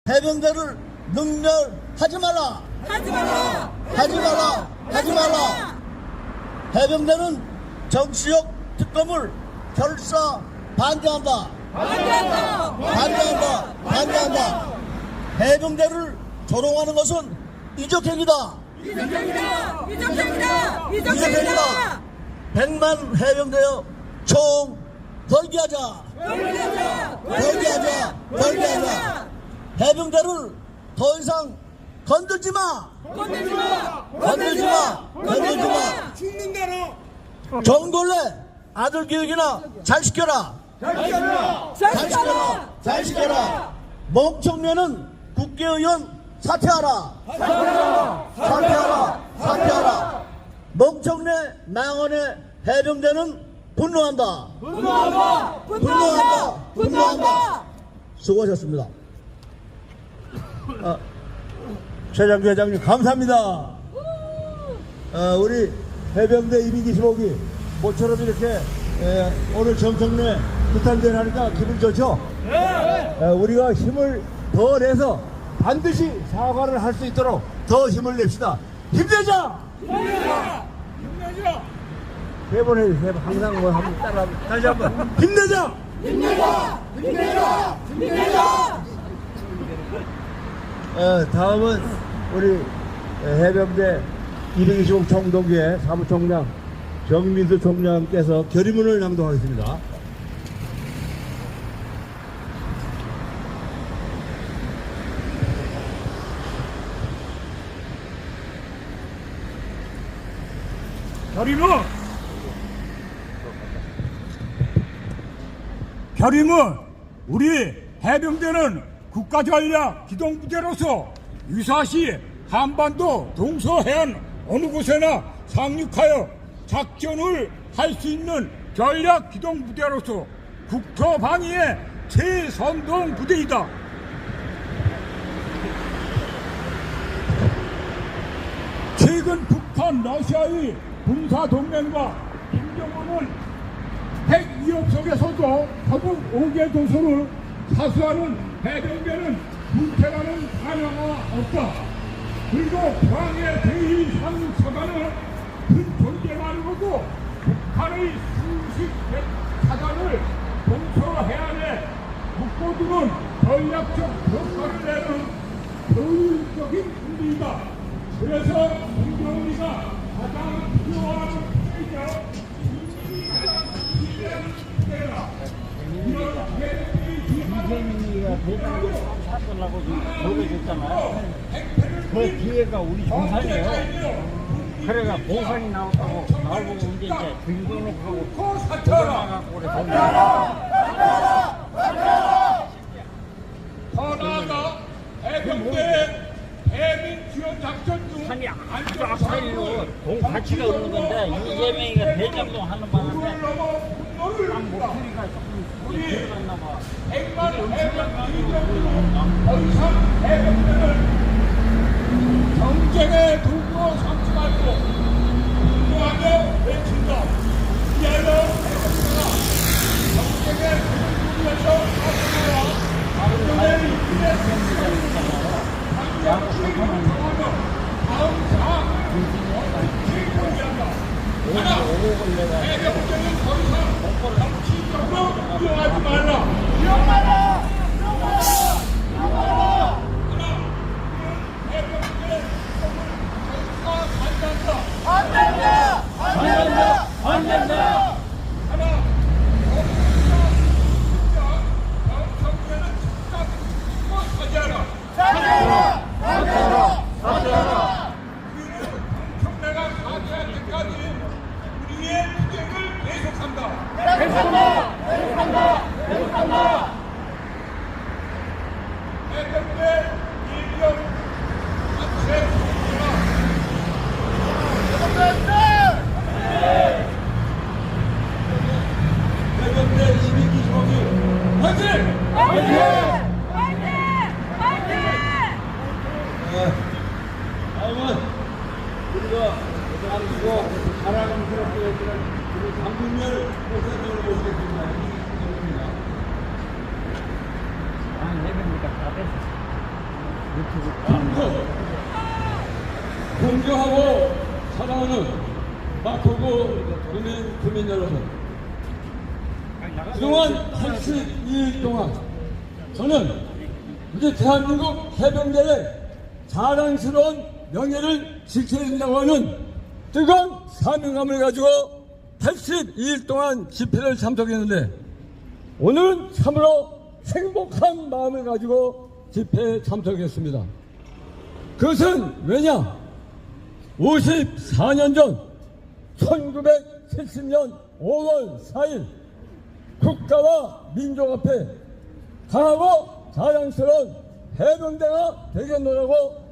해병대를 능멸하지 말라. 하지 마라. 하지 말라. 하지 말라. 해병대는 정치적 특검을 결사 반대한다. 반대한다. 반대한다. 반대한다. 해병대를 조롱하는 것은 이적행위다. 이적행위다. 이적행위다. 이적행위다. 이적행위다. 100만 해병대여 총 벌기하자. 벌기하자. 벌기하자. 벌기하자. 해병대를 더 이상 건들지 마. 건들지 마. 건들지 마. 건들지 마. 죽는다라. 정돌래 아들 교육이나 잘 시켜라. 잘 잘 시켜라. 잘 시켜라. 멍청면은 국회의원 사퇴하라. 사퇴하라. 사퇴하라. 멍청내 망언의 해병대는 분노한다. 분노한다. 분노한다. 분노한다. 수고하셨습니다. 최장규 회장님 감사합니다. 우리 해병대 225기 모처럼 이렇게 오늘 정청래 부탄대회 하니까 기분 좋죠? 우리가 힘을 더 내서 반드시 사과를 할 수 있도록 더 힘을 냅시다. 힘내자! 힘내자. 세 번 해주세요. 항상 뭐 한번 따라 다시 한번 힘내자! 힘내자. 힘내자. 힘내자. 다음은 우리 해병대 225 총동기의 사무총장 정민수 총장께서 결의문을 낭독하겠습니다. 결의문 우리 해병대는 국가전략 기동부대로서 유사시 한반도 동서해안 어느 곳에나 상륙하여 작전을 할 수 있는 전략 기동부대로서 국토방위의 최선동 부대이다. 최근 북한 러시아의 군사동맹과 김정은은 핵 위협 속에서도 더욱 5개 도서를 사수하는 해병대는 불쾌라는 반영가 없다. 그리고 포항의 대의 상륙사관은 큰 존재만으로도 북한의 수십 사관을 동서해안에 묶어두는 전략적 역할을 내는 효율적인 군대이다. 그래서 김정은이가 가장 필요한 부대이자 이재민이가 대장으로 사건하고 보내줬잖아요. 그 뒤에가 우리 정상이에요. 그래가 보상이 나왔다고 나오고 이제 등록하고 나가고 그래 돈 더 나아가 해병대 해민 지원 작전 중 산이 아주 앞살이로 돈 가치가 없는 건데 이재명이가 대장도 하는 바람에 난 목소리가 조금 들어갔나 봐. 100만 해병 이전 더 이상 해병대를 경쟁의 도구로 삼지 말고 분노하며 외친다. 이하여 해병대가 경쟁의 도구에서 벗어나와 경쟁의 이기에 당장 수행을 정하며 다음 사항을 실행한다. 하나, 해병대는 더 이상 정치적으로 이용하지 말라. 청내가 사퇴할 때까지 우리의 투쟁을 계속한다. 해병대 일병 단체 해병대 225기 화이팅! 다음은 우리가 대한민국 자랑스럽게 여기는 우리 강준열 목사님을 모시겠습니다. 아, 해병대가 다 됐어. 존경하고 사랑하는 마포구 주민 여러분, 그동안 82일 동안 저는 우리 대한민국 해병대의 자랑스러운 명예를 지켜야 된다고 하는 뜨거운 사명감을 가지고 82일 동안 집회를 참석했는데, 오늘은 참으로 행복한 마음을 가지고 집회에 참석했습니다. 그것은 왜냐? 54년 전 1970년 5월 4일 국가와 민족 앞에 강하고 자랑스러운 해병대가 되겠노라고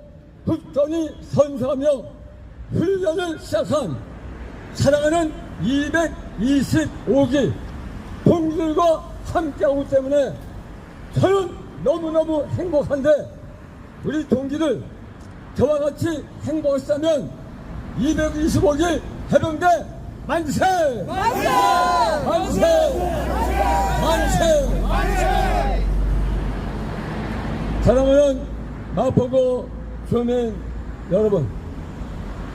굳건히 선서하며 훈련을 시작한 사랑하는 225기 동들과 함께하기 때문에 저는 너무너무 행복한데, 우리 동기들 저와 같이 행복했다면 225기 해병대 만세! 만세! 만세! 만세! 만세! 사랑하는 마포구 주민 여러분,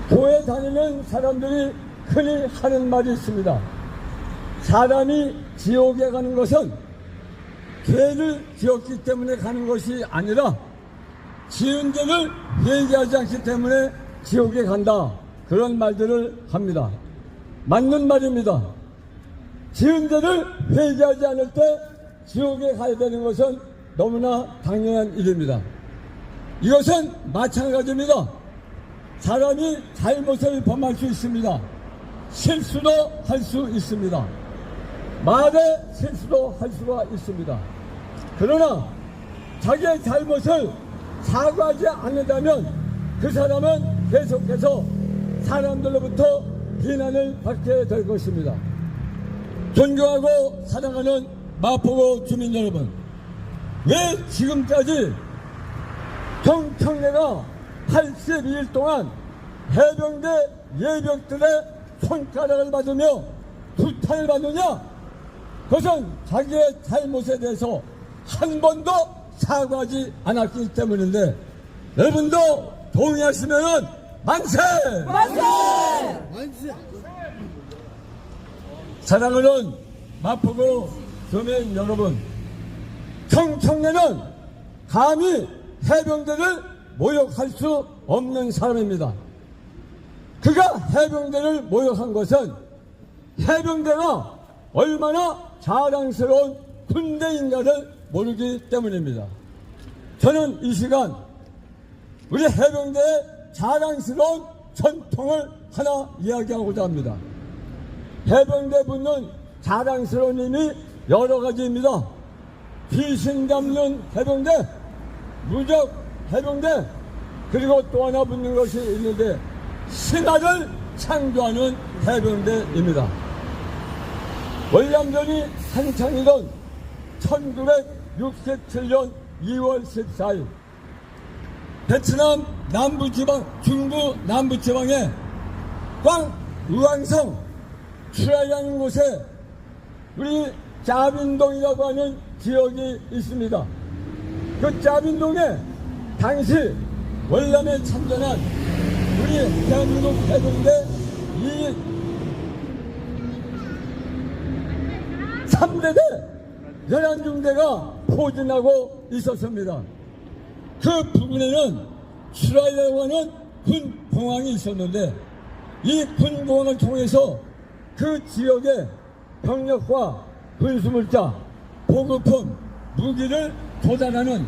교회 다니는 사람들이 흔히 하는 말이 있습니다. 사람이 지옥에 가는 것은 죄를 지었기 때문에 가는 것이 아니라 지은 죄를 회개하지 않기 때문에 지옥에 간다, 그런 말들을 합니다. 맞는 말입니다. 지은 죄를 회개하지 않을 때 지옥에 가야 되는 것은 너무나 당연한 일입니다. 이것은 마찬가지입니다. 사람이 잘못을 범할 수 있습니다. 실수도 할 수 있습니다. 말에 실수도 할 수가 있습니다. 그러나 자기의 잘못을 사과하지 않는다면 그 사람은 계속해서 사람들로부터 비난을 받게 될 것입니다. 존경하고 사랑하는 마포구 주민 여러분, 왜 지금까지 경청래가 82일 동안 해병대 예병들의 손가락을 받으며 두탄을 받느냐? 그것은 자기의 잘못에 대해서 한 번도 사과하지 않았기 때문인데, 여러분도 동의하시면 만세! 만세! 사랑하는 마포구 주민 여러분, 경청래는 감히 해병대를 모욕할 수 없는 사람입니다. 그가 해병대를 모욕한 것은 해병대가 얼마나 자랑스러운 군대인가를 모르기 때문입니다. 저는 이 시간 우리 해병대의 자랑스러운 전통을 하나 이야기하고자 합니다. 해병대 붙는 자랑스러운 힘이 여러 가지입니다. 귀신 잡는 해병대, 무적 해병대, 그리고 또 하나 붙는 것이 있는데 신화를 창조하는 해병대입니다. 월남전이 한창이던 1967년 2월 14일 베트남 남부지방, 중부 남부지방의 광의왕성 추라이라는 곳에 우리 짜빈동이라고 하는 지역이 있습니다. 그 짜빈동에 당시 월남에 참전한 우리 대한민국 해병대 이 3대대 11중대가 포진하고 있었습니다. 그 부근에는 추라이라고 하는 군공항이 있었는데, 이 군공항을 통해서 그 지역의 병력과 군수물자, 보급품, 무기를 조달하는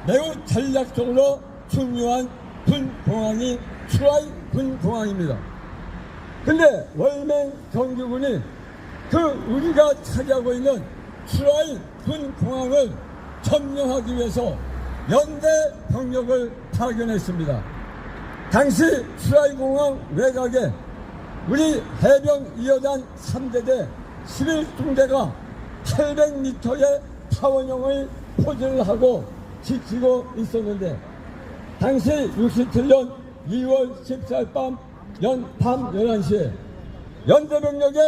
매우 전략적으로 중요한 군공항이 추라이 군공항입니다. 근데 월맹 정규군이 그 우리가 차지하고 있는 추라이 군공항을 점령하기 위해서 연대 병력을 파견했습니다. 당시 추라이 공항 외곽에 우리 해병 2여단 3대대 11중대가 800m의 타원형을 포진을 하고 지키고 있었는데, 당시 67년 2월 14일 밤 11시에 연대병력에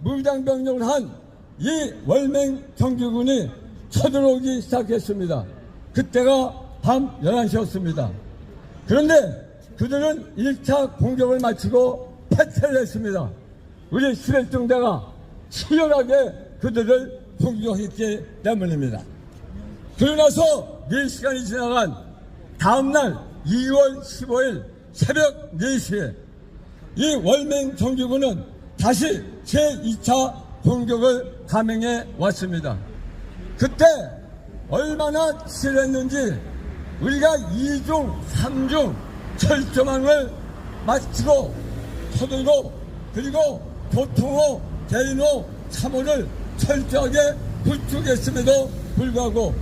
무장병력을 한 이 월맹 정규군이 쳐들어오기 시작했습니다. 그때가 밤 11시였습니다. 그런데 그들은 1차 공격을 마치고 패퇴를 했습니다. 우리 11중대가 치열하게 그들을 공격했기 때문입니다. 그러고 나서 4시간이 지나간 다음날 2월 15일 새벽 4시에 이 월맹 정규군은 다시 제2차 공격을 감행해 왔습니다. 그때 얼마나 치열했는지 우리가 2중, 3중 철조망을 마치고 서들고 그리고 교통호, 대인호, 3호를 철저하게 구축했음에도 불구하고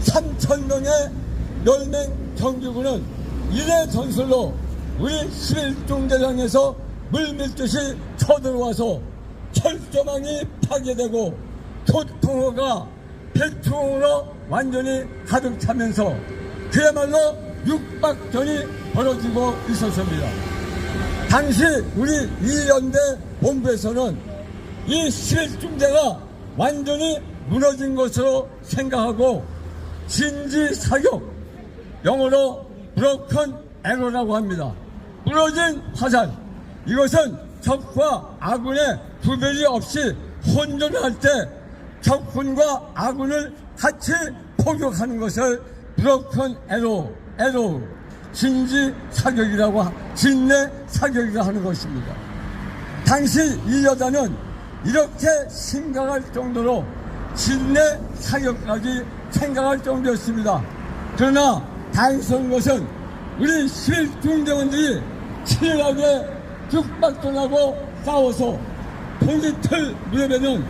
3,000명의 월맹 정규군은 이내 전술로 우리 11중대장에서 물밀듯이 쳐들어와서 철조망이 파괴되고 교통호가 배추로 완전히 가득 차면서 그야말로 육박전이 벌어지고 있었습니다. 당시 우리 이연대 본부에서는 이 11중대가 완전히 무너진 것으로 생각하고 진지사격, 영어로 broken arrow라고 합니다. 무너진 화살, 이것은 적과 아군의 구별이 없이 혼전할 때 적군과 아군을 같이 포격하는 것을 broken arrow, 진내 사격이라고 하는 것입니다. 당시 이 여자는 이렇게 심각할 정도로 진내 사격까지 생각할 정도였습니다. 그러나 다행스러운 것은 우리 11중대원들이 치열하게 죽박전하고 싸워서 포기틀 무렵에는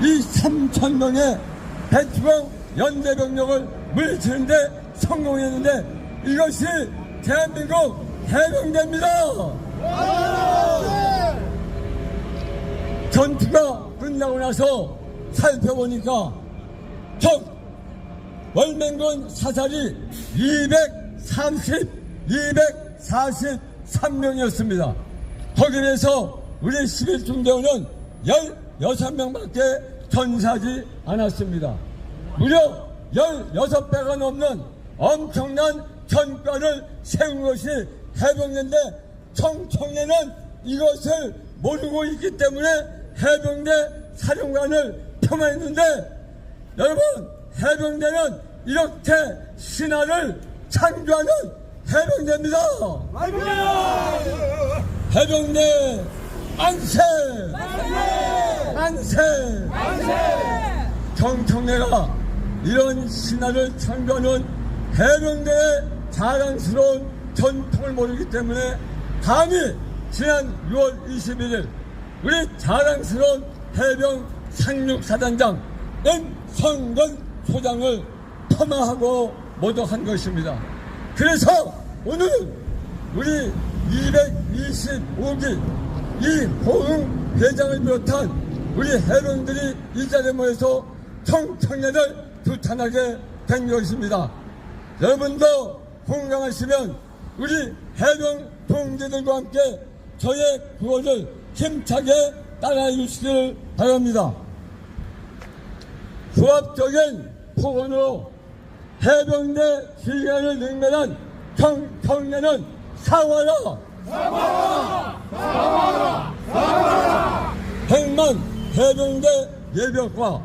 이 3,000명의 배추강 연대병력을 물리치는데 성공했는데 이것이 대한민국 해병대입니다. 전투가 끝나고 나서 살펴보니까 적 월맹군 사살이 243명이었습니다. 거기에 비해서 우리 11중대원은 16명밖에 전사하지 않았습니다. 무려 16배가 넘는 엄청난 전과를 세운 것이 해병대인데 청청년은 이것을 모르고 있기 때문에 해병대 사령관을 폄하했는데 여러분, 해병대는 이렇게 신화를 창조하는 해병대입니다. 해병대 만세! 만세! 청청래가 이런 신화를 창조하는 해병대의 자랑스러운 전통을 모르기 때문에 감히 지난 6월 21일 우리 자랑스러운 해병 상륙사단장 성건 소장을 폄하하고 모독한 것입니다. 그래서 오늘은 우리 225기 이 호응 대장을 비롯한 우리 해병들이 이 자리에 모여서 청청년을 규탄하게 된 것입니다. 여러분도 공감하시면 우리 해병 동지들과 함께 저의 구호를 힘차게 따라해 주시길 바랍니다. 수압적인 폭언으로 해병대 기관을 능멸한 청청년은 사과라! 사과라! 사과라! 사과라! 100만 해병대 예벽과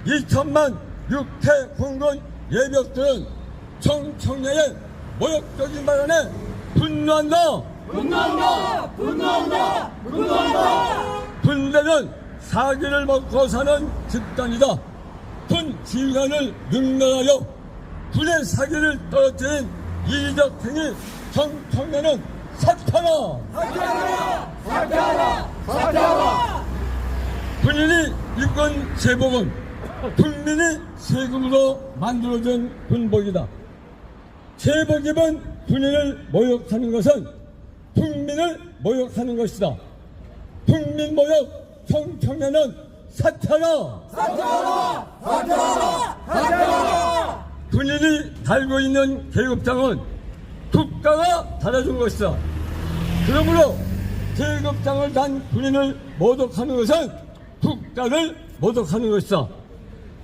2천만 육해 공군 예벽들은 청청년의 모욕적인 발언에 분노한다! 분노한다! 분노한다! 분노한다! 군대는 사기를 먹고 사는 집단이다. 군 지휘관을 능멸하여 군의 사기를 떨어뜨린 이적 행위 청청년은 사퇴하라! 사퇴하라! 사퇴하라! 사퇴하라! 군인이 입건 제복은 국민이 세금으로 만들어준 군복이다. 제복 입은 군인을 모욕하는 것은 국민을 모욕하는 것이다. 국민 모욕 청청년은 사퇴하라! 사퇴하라! 사퇴하라! 사퇴하라! 군인이 달고 있는 계급장은 국가가 달아준 것이다. 그러므로 계급장을 단 군인을 모독하는 것은 국가를 모독하는 것이다.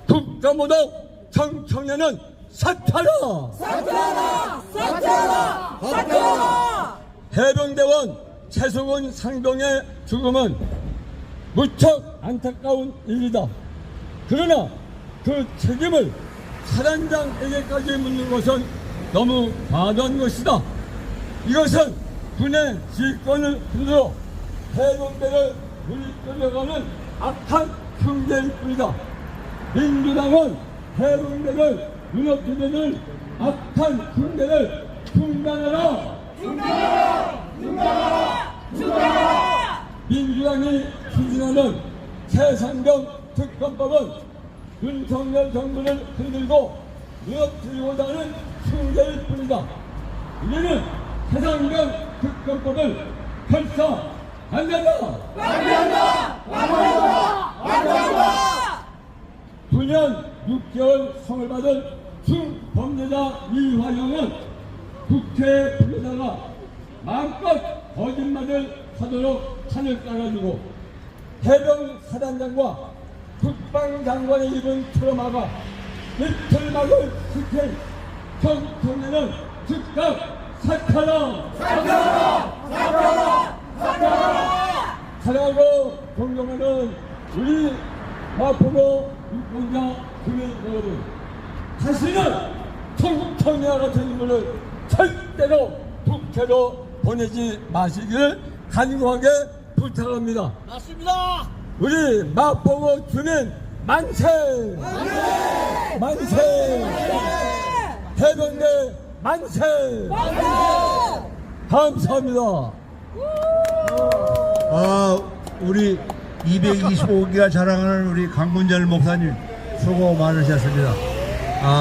국가 모독 청청년은 사퇴하라! 사퇴하라! 사퇴하라! 사퇴하라! 해병대원 최성원 상병의 죽음은 무척 안타까운 일이다. 그러나 그 책임을 사단장에게까지 묻는 것은 너무 과도한 것이다. 이것은 군의 지휘권을 흔들어 해병대를 물끌려가는 악한 흉계일 뿐이다. 민주당은 해병대를 무너뜨리는 악한 흉계를 중단하라! 중단하라! 중단하라! 중단하라! 민주당이 추진하는 새상경 특검법은 윤석열 정부를 흔들고 무너뜨리고자 하는 흉계일 뿐이다. 우리는 새상경 특검법을 결사 반대한다! 반대한다! 반대한다! 반대한다! 9년 6개월 성을 받은 중범죄자 이화영은 국회에 불려다가 마음껏 거짓말을 하도록 판을 까가지고 해병 사단장과 국방장관의 입은 틀어막아 이틀막을 지킨 정청래는 즉각 사퇴하라! 사퇴하라! 사퇴하라! 사퇴하라! 사랑하고 존경하는 우리 마포구 유권자 주민 여러분, 다시는 청청래와 같은 인물을 절대로 국회로 보내지 마시기를 간곡하게 부탁합니다. 맞습니다. 우리 마포구 주민 만세! 만세! 만세! 해병대 만세! 감사합니다. 우리 225기가 자랑하는 우리 강문절 목사님 수고 많으셨습니다.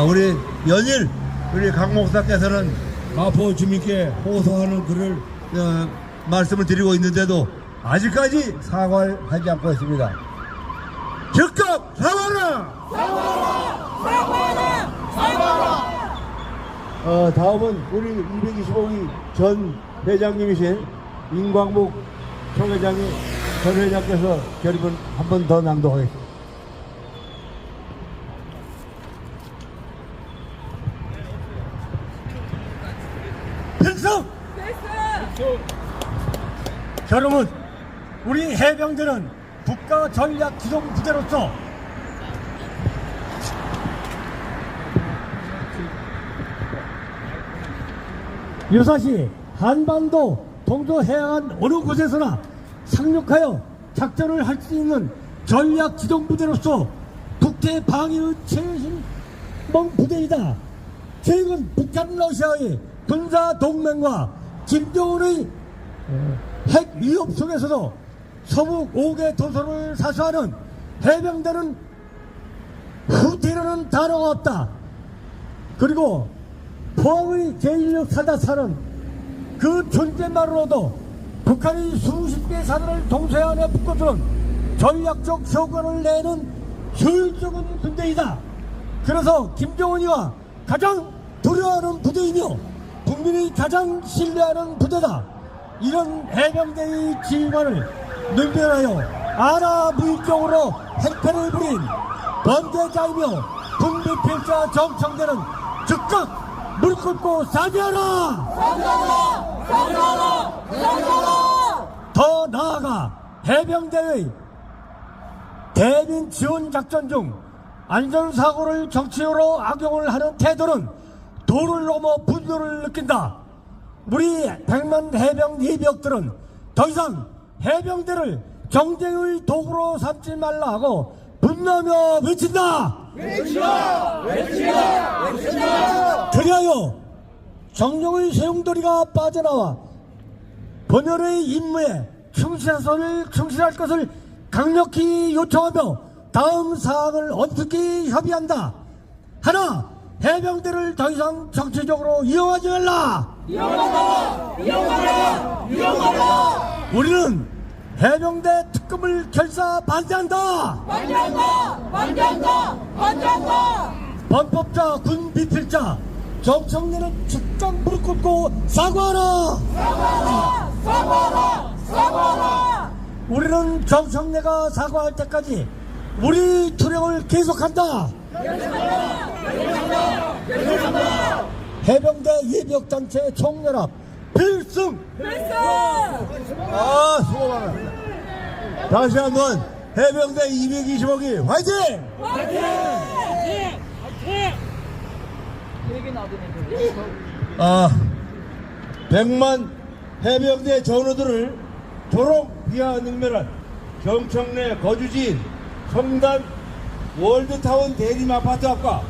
우리 연일 우리 강 목사께서는 마포 주민께 호소하는 글을 말씀을 드리고 있는데도 아직까지 사과를 하지 않고 있습니다. 즉각 사과하라! 사과하라! 사과하라! 다음은 우리 225기 전 회장님이신 임광복 총회장이 전 회장께서 결의문 한 번 더 낭독하겠습니다. 필승! 여러분, 우리 해병대는 국가 전략 기동 부대로서 유사시 한반도 동서해안 어느 곳에서나 상륙하여 작전을 할 수 있는 전략 기동 부대로서 국제 방위의 최신봉 부대이다. 최근 북한 러시아의 군사 동맹과 김정은의 핵 위협 속에서도 서북 5개 도서를 사수하는 해병대는 후퇴라는 단어가 없다. 그리고 포항의 제16 사다사는 그 존재만으로도 북한이 수십 개 사단을 동서해 안에 묶어두는 전략적 효과를 내는 효율적인 군대이다. 그래서 김정은이와 가장 두려워하는 부대이며 국민이 가장 신뢰하는 부대다. 이런 해병대의 지휘관을 능멸하여 아나무인적으로 행패를 부린 범죄자이며 군비필자 정청래는 즉각 무릎 꿇고 사죄하라! 사죄하라! 사죄하라! 사죄하라! 더 나아가 해병대의 대민 지원 작전 중 안전사고를 정치적으로 악용을 하는 태도는 도를 넘어 분노를 느낀다. 우리 100만 해병 예비역들은 더 이상 해병대를 경쟁의 도구로 삼지 말라 하고 분노하며 외친다. 외치라! 외치라! 외치라! 그리하여 정령의 소용돌이가 빠져나와 본연의 임무에 충실할 것을 강력히 요청하며 다음 사항을 엄숙히 협의한다. 하나, 해병대를 더 이상 정치적으로 이용하지 말라. 이용하라! 이용하라! 이용하라! 우리는 해병대 특검을 결사 반대한다. 반대한다! 반대한다! 반대한다! 범법자 군 비필자 정청래는 즉각 무릎 꿇고 사과하라. 사과하라! 사과하라! 사과하라! 우리는 정청래가 사과할 때까지 우리 투쟁을 계속한다. 계속한다! 계속한다! 해병대 예비역단체 총연합 필승! 아, 수고 많았습니다. 다시 한번 해병대 225기 화이팅! 아, 100만 해병대 전우들을 졸업 비하 능멸한 정청래 거주지인 성단 월드타운 대림 아파트 앞과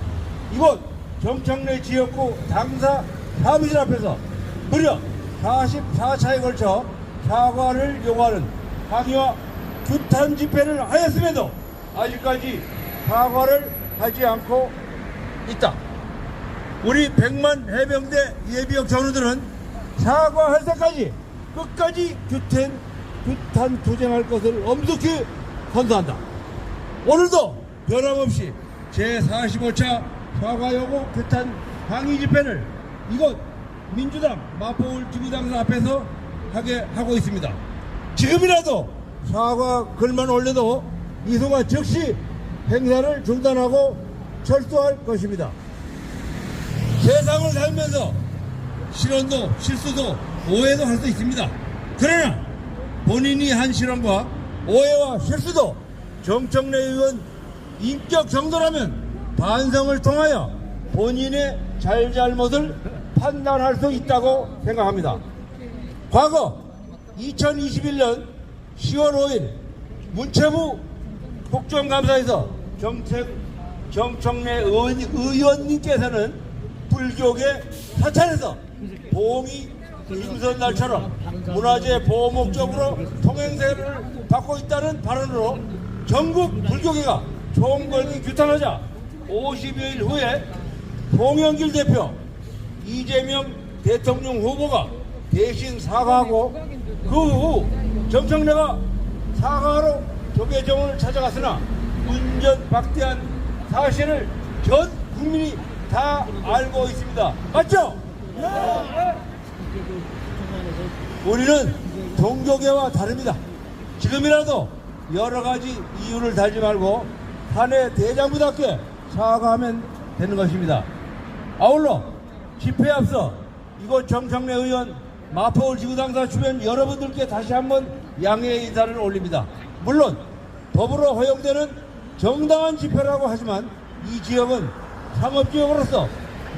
이곳 정청래 지역구 당사 사무실 앞에서 무려 44차에 걸쳐 사과를 요구하는 항의와 규탄 집회를 하였음에도 아직까지 사과를 하지 않고 있다. 우리 100만 해병대 예비역 전우들은 사과할 때까지 끝까지 규탄 투쟁할 것을 엄숙히 선서한다. 오늘도 변함없이 제45차 사과 요구 규탄 항의 집회를 이곳 민주당 마포울 지구당사 앞에서 하게 하고 있습니다. 지금이라도 사과 글만 올려도 이소가 즉시 행사를 중단하고 철수할 것입니다. 세상을 살면서 실언도 실수도 오해도 할 수 있습니다. 그러나 본인이 한 실언과 오해와 실수도 정청래 의원 인격 정도라면 반성을 통하여 본인의 잘잘못을 판단할 수 있다고 생각합니다. 과거 2021년 10월 5일 문체부 국정감사에서 정청래 의원님께서는 불교계 사찰에서 봉이 임선날처럼 문화재 보호 목적으로 통행세를 받고 있다는 발언으로 전국 불교계가 총궐기 규탄하자 50여일 후에 송영길 대표, 이재명 대통령 후보가 대신 사과하고 그 후 정청래가 사과하러 조계종을 찾아갔으나 운전 박대한 사실을 전 국민이 다 알고 있습니다. 맞죠? 우리는 종교계와 다릅니다. 지금이라도 여러 가지 이유를 달지 말고 한해 대장부답게 사과하면 되는 것입니다. 아울러 집회에 앞서 이곳 정청래 의원 마포울 지구당사 주변 여러분들께 다시 한번 양해의 인사를 올립니다. 물론 법으로 허용되는 정당한 집회라고 하지만 이 지역은 상업지역으로서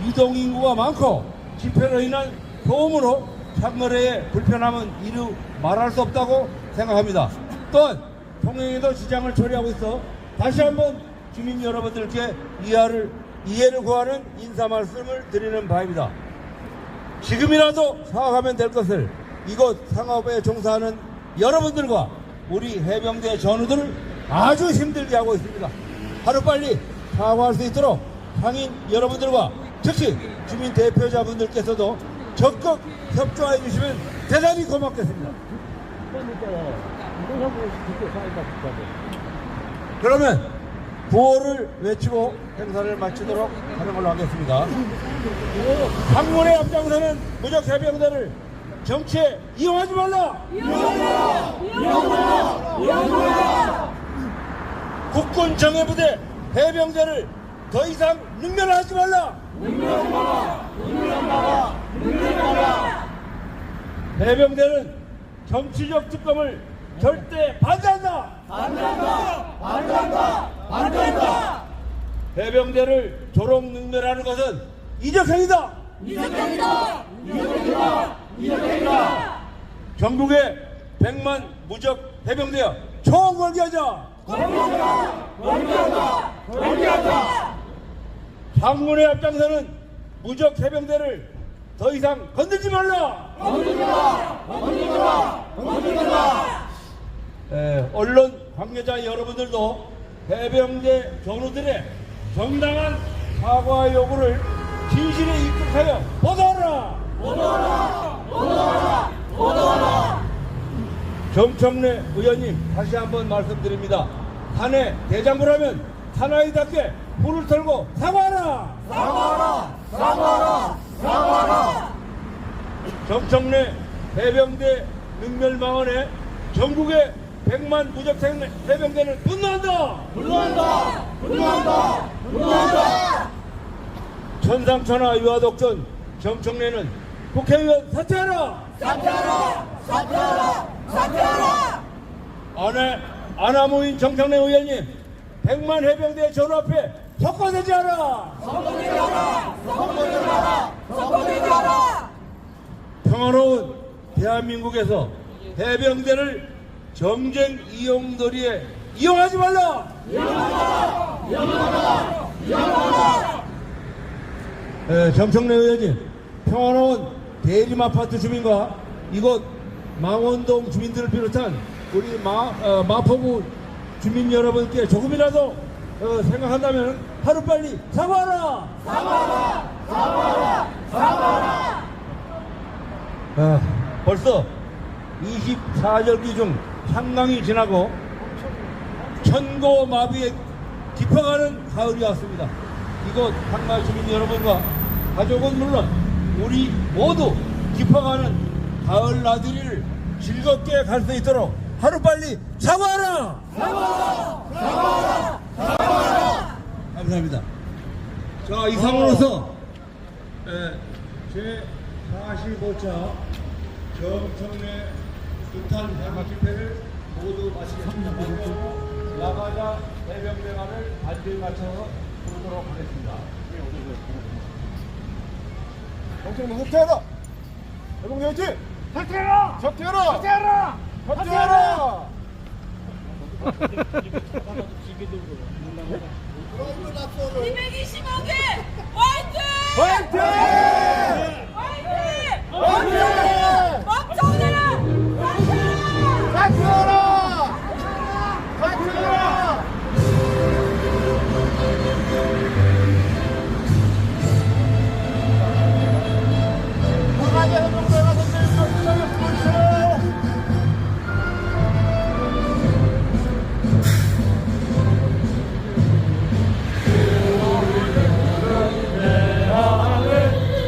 이동인구가 많고 집회로 인한 소음으로 상거래에 불편함은 이루 말할 수 없다고 생각합니다. 또한 통행에도 지장을 초래하고 있어 다시 한번 주민 여러분들께 이해를 구하는 인사 말씀을 드리는 바입니다. 지금이라도 사과하면 될 것을 이곳 상업에 종사하는 여러분들과 우리 해병대 전우들을 아주 힘들게 하고 있습니다. 하루빨리 사과할 수 있도록 상인 여러분들과 특히 주민 대표자분들께서도 적극 협조해 주시면 대단히 고맙겠습니다. 그러면 구호를 외치고 행사를 마치도록 하는 걸로 하겠습니다. 상문의 앞장서는 무적 해병대를 정치에 이용하지 말라! 국군 정예부대 해병대를 더 이상 능멸하지 말라! 해병대는 정치적 특검을 절대 반대한다! 해병대를 조롱 능멸하는 것은 이적행위다! 전국의 100만 무적 해병대여 총궐기하자! 상문의 앞장서는 무적 해병대를 더 이상 건들지 말라! 언론 관계자 여러분들도 해병대 전우들의 정당한 사과 요구를 진실에 입각하여 보도하라! 정청래 의원님 다시 한번 말씀드립니다. 한해 대장부라면 사나이답게 불을 털고 사과하라! 정청래 해병대 능멸망언에 전국의 100만 무적 해병대를 분노한다! 천상천하 유아독전 정청래는 국회의원 사퇴하라! 사퇴하라! 사퇴하라! 사퇴하라! 아나모인 정청래 의원님 100만 해병대 전후 앞에 석권하지 않아! 선거되지 않아! 선거되지 않아! 선거되지 않아! 평화로운 대한민국에서 해병대를 정쟁 이용놀이에 이용하지 말라! 정청래 의원님, 평화로운 대림 아파트 주민과 이곳 망원동 주민들을 비롯한 우리 마포구 주민 여러분께 조금이라도 생각한다면 하루빨리 사과하라! 사과하라! 사과하라! 사과하라! 벌써 24절기 중 한강이 지나고 천고마비에 깊어가는 가을이 왔습니다. 이곳 한강 주민 여러분과 가족은 물론 우리 모두 깊어가는 가을 나들이를 즐겁게 갈 수 있도록 하루빨리 사과하라! 사과하라! 사과하라! 사과하라! 감사합니다. 자, 이상으로서 제 45차 정청래 규탄 해마 집회를 모두 마치겠습니다. 나가자 해병대관을 반드시 맞춰서 부르도록 하겠습니다. 정청래 사퇴하라! 해병대 화이팅! 사퇴하라! 사퇴하라! 사퇴하라! 사퇴하라! 225개 화이팅! 화이팅! 화이팅! 화이팅! 멈춰라! 화이팅! 사퇴하라! 사퇴하라! 강하게